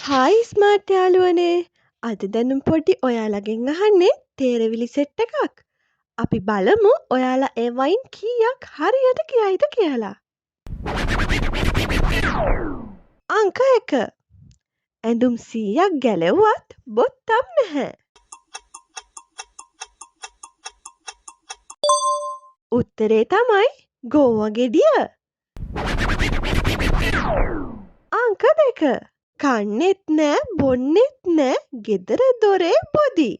Hi smart යාළුවනේ. අද දැනුම් පොඩි ඔයාලගෙන් අහන්නේ තේරවිලි සෙට් එකක්. අපි බලමු ඔයාලා ඒ වයින් කීයක් හරියට කියයිද කියලා. අංක 1. ඇඳුම් 100ක් ගැලෙව්වත් බොත්තම් නැහැ. උත්තරේ තමයි ගෝව ගෙඩිය. අංක 2. කන්නෙත් නෑ බොන්නෙත් නෑ ගෙදර දොරේ බොදි.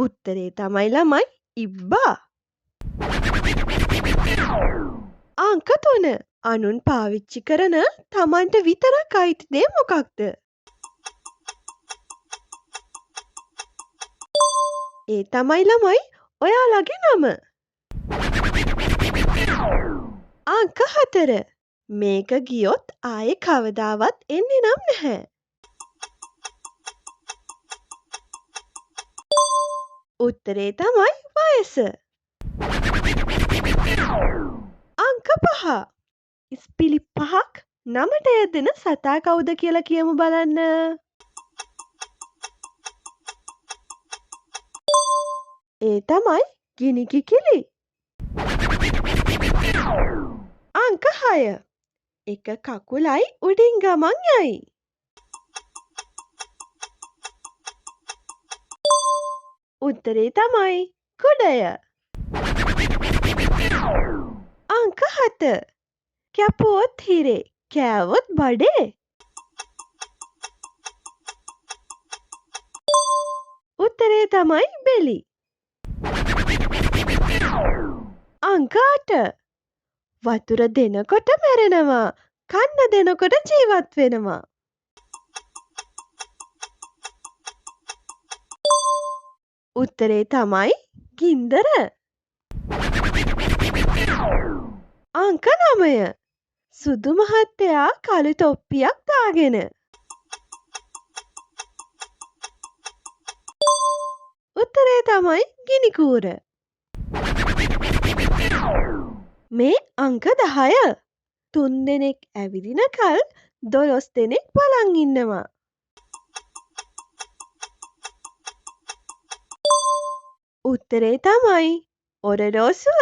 උත්තරේ තමයි ළමයි ඉබ්බා. අංක 3. අනුන් පාවිච්චි කරන තමන්ට විතරක් අයිති දේ මොකක්ද? ඒ තමයි ළමයි ඔයාලගේ නම. අංක 4. මේක ගියොත් ආයේ කවදාවත් එන්නේ නම් නැහැ. උත්තරේ තමයි වයස. අංක 5. ඉස්පිලි 5ක් නමට යෙදෙන සතා කවුද කියලා කියමු බලන්න. ඒ තමයි ගිනි කිකිලි. අංක 6. එක කකුලයි උඩින් ගමන් යයි. උත්තරේ තමයි කුඩය. අංක 7. කැපුවොත් හිරේ කෑවොත් බඩේ. උත්තරේ තමයි බෙලි. අංක 8. වතුර දෙනකොට මැරෙනවා කන්න දෙනකොට ජීවත් වෙනවා. උත්තරේ තමයි ගින්දර. අංක 9. සුදු මහත්තයා කළු තොප්පියක් දාගෙන. උත්තරේ තමයි ගිනි කූර. මේ අංක 10. 3 දෙනෙක් ඇවිදින කල් 12 දෙනෙක් බලන් ඉන්නවා. උත්තරේ තමයි ඔරලෝසුව.